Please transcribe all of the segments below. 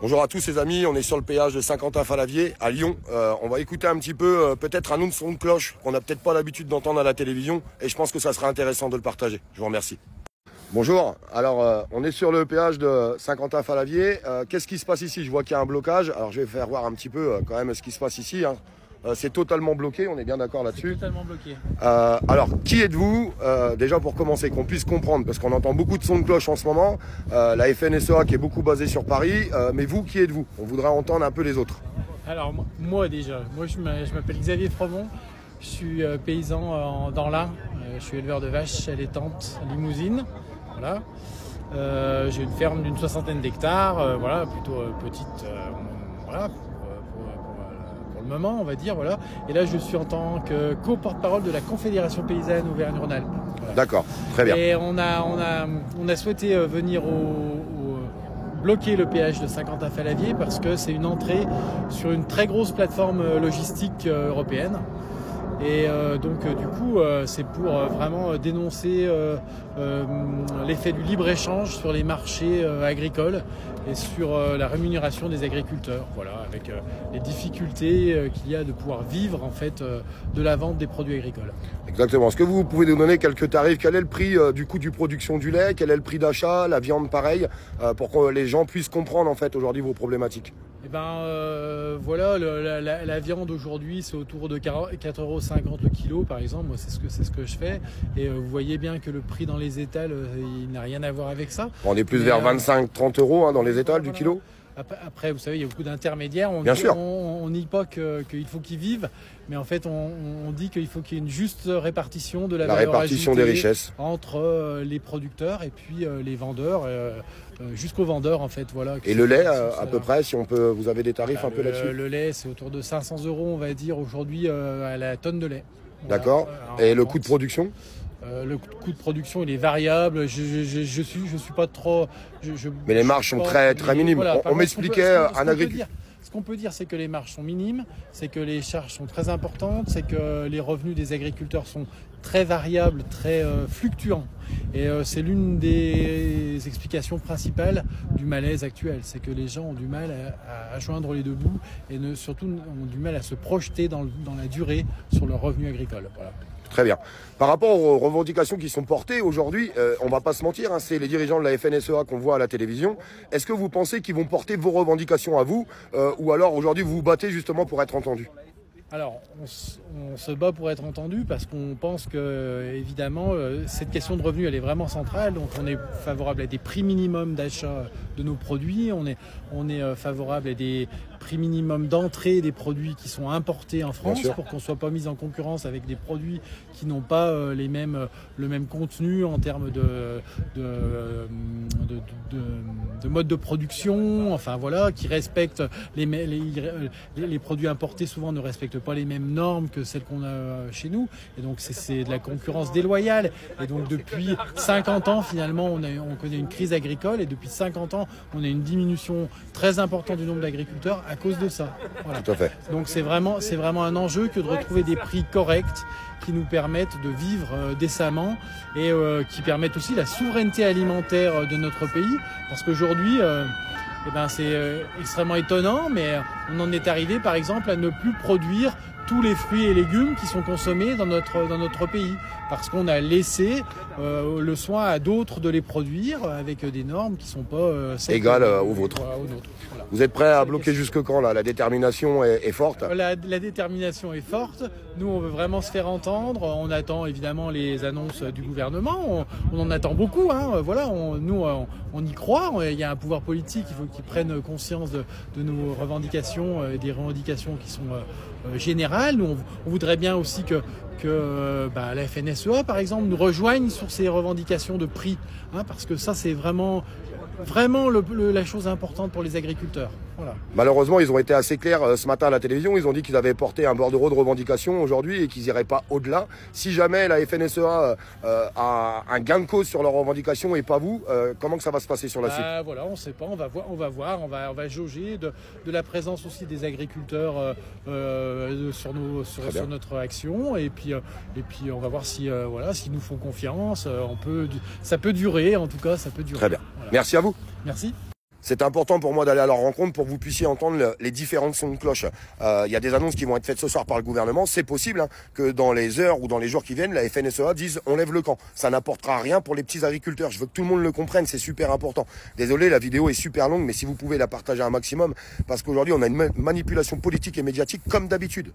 Bonjour à tous les amis, on est sur le péage de Saint-Quentin-Fallavier à Lyon. On va écouter un petit peu peut-être un autre son de cloche qu'on n'a peut-être pas l'habitude d'entendre à la télévision et je pense que ça sera intéressant de le partager. Je vous remercie. Bonjour, alors on est sur le péage de Saint-Quentin-Fallavier. Qu'est-ce qui se passe ici? Je vois qu'il y a un blocage, alors je vais faire voir un petit peu quand même ce qui se passe ici. C'est totalement bloqué, on est bien d'accord là-dessus. Totalement bloqué. Alors, qui êtes-vous déjà pour commencer, qu'on puisse comprendre, parce qu'on entend beaucoup de sons de cloche en ce moment, la FNSEA qui est beaucoup basée sur Paris, mais vous, qui êtes-vous? On voudrait entendre un peu les autres. Alors moi déjà, je m'appelle Xavier Fromont, je suis paysan dans l'Ain, je suis éleveur de vaches allaitantes limousines, voilà. J'ai une ferme d'une 60aine d'hectares, voilà, plutôt petite, voilà. Pour le moment, on va dire, voilà. Et là, je suis en tant que co-porte-parole de la Confédération paysanne Auvergne-Rhône-Alpes. Voilà. D'accord, très bien. Et on a souhaité venir bloquer le péage de Saint-Quentin-Fallavier parce que c'est une entrée sur une très grosse plateforme logistique européenne. Et donc du coup, c'est pour vraiment dénoncer l'effet du libre-échange sur les marchés agricoles et sur la rémunération des agriculteurs, voilà, avec les difficultés qu'il y a de pouvoir vivre en fait de la vente des produits agricoles. Exactement. Est-ce que vous pouvez nous donner quelques tarifs? Quel est le prix du coût du production du lait? Quel est le prix d'achat? La viande pareil, pour que les gens puissent comprendre en fait aujourd'hui vos problématiques. Eh ben voilà, la viande aujourd'hui c'est autour de 4,50 € le kilo par exemple, moi c'est ce que je fais et vous voyez bien que le prix dans les étals il n'a rien à voir avec ça. On est plus vers 25-30 € dans les étals du kilo. Après, vous savez, il y a beaucoup d'intermédiaires. On n'y pas qu'il faut qu'ils vivent, mais en fait, on dit qu'il faut qu'il y ait une juste répartition de la valeur répartition ajoutée des richesses entre les producteurs et puis les vendeurs, jusqu'aux vendeurs, en fait. Voilà. Et le lait, à peu près, si on peut, vous avez des tarifs un peu là-dessus? Le lait, c'est autour de 500 €, on va dire, aujourd'hui, à la tonne de lait. D'accord. Voilà. Et le coût de production? Le coût de production il est variable, je suis pas trop... Mais les marges sont très minimes. Voilà, on m'expliquait un agriculteur. Ce qu'on peut dire, c'est que les marges sont minimes, c'est que les charges sont très importantes, c'est que les revenus des agriculteurs sont très variables, très fluctuants. Et c'est l'une des explications principales du malaise actuel. C'est que les gens ont du mal à joindre les deux bouts et surtout ont du mal à se projeter dans la durée sur leur revenu agricole. Voilà. Très bien. Par rapport aux revendications qui sont portées aujourd'hui, on ne va pas se mentir, c'est les dirigeants de la FNSEA qu'on voit à la télévision. Est-ce que vous pensez qu'ils vont porter vos revendications à vous ou alors aujourd'hui vous vous battez justement pour être entendu? Alors, on se bat pour être entendu parce qu'on pense que, évidemment, cette question de revenus, elle est vraiment centrale. Donc, on est favorable à des prix minimums d'achat de nos produits. On est favorable à des prix minimums d'entrée des produits qui sont importés en France pour qu'on ne soit pas mis en concurrence avec des produits qui n'ont pas le même contenu en termes de mode de production, enfin voilà, qui respectent les produits importés souvent ne respectent pas les mêmes normes que celles qu'on a chez nous, et donc c'est de la concurrence déloyale. Et donc depuis 50 ans finalement on connaît une crise agricole, et depuis 50 ans on a une diminution très importante du nombre d'agriculteurs à cause de ça. Voilà. Tout à fait. Donc c'est vraiment un enjeu que de retrouver des prix corrects qui nous permettent de vivre décemment et qui permettent aussi la souveraineté alimentaire de notre pays, parce qu'aujourd'hui c'est extrêmement étonnant, mais on en est arrivé par exemple à ne plus produire tous les fruits et légumes qui sont consommés dans notre pays, parce qu'on a laissé le soin à d'autres de les produire avec des normes qui ne sont pas égales aux vôtres. Voilà. Vous êtes prêts à bloquer jusque quand là? La détermination est forte. La détermination est forte. Nous, on veut vraiment se faire entendre. On attend évidemment les annonces du gouvernement. On en attend beaucoup. Voilà, on y croit. Il y a un pouvoir politique. Il faut qu'ils prennent conscience de nos revendications, des revendications qui sont générales. Nous, on voudrait bien aussi que la FNSEA, par exemple, nous rejoigne sur ces revendications de prix, parce que ça, c'est vraiment la chose importante pour les agriculteurs. Voilà. Malheureusement, ils ont été assez clairs ce matin à la télévision. Ils ont dit qu'ils avaient porté un bordereau de revendication aujourd'hui et qu'ils n'iraient pas au-delà. Si jamais la FNSEA a un gain de cause sur leurs revendications et pas vous, comment que ça va se passer sur la suite? Voilà, on ne sait pas. On va jauger de la présence aussi des agriculteurs sur notre action. Et puis on va voir si s'ils nous font confiance. Ça peut durer, en tout cas, ça peut durer. Très bien. Voilà. Merci à vous. Merci. C'est important pour moi d'aller à leur rencontre pour que vous puissiez entendre les différents sons de cloche. Il y a des annonces qui vont être faites ce soir par le gouvernement. C'est possible que dans les heures ou dans les jours qui viennent, la FNSEA dise on lève le camp. Ça n'apportera rien pour les petits agriculteurs. Je veux que tout le monde le comprenne, c'est super important. Désolé, la vidéo est super longue, mais si vous pouvez la partager un maximum, parce qu'aujourd'hui on a une manipulation politique et médiatique comme d'habitude.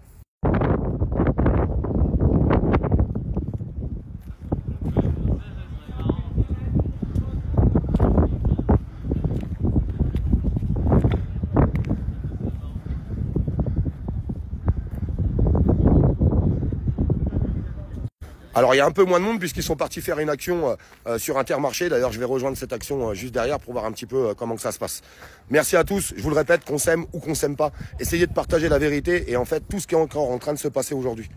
Alors il y a un peu moins de monde puisqu'ils sont partis faire une action sur Intermarché. D'ailleurs je vais rejoindre cette action juste derrière pour voir un petit peu comment que ça se passe. Merci à tous, je vous le répète, qu'on s'aime ou qu'on s'aime pas, essayez de partager la vérité et en fait tout ce qui est encore en train de se passer aujourd'hui.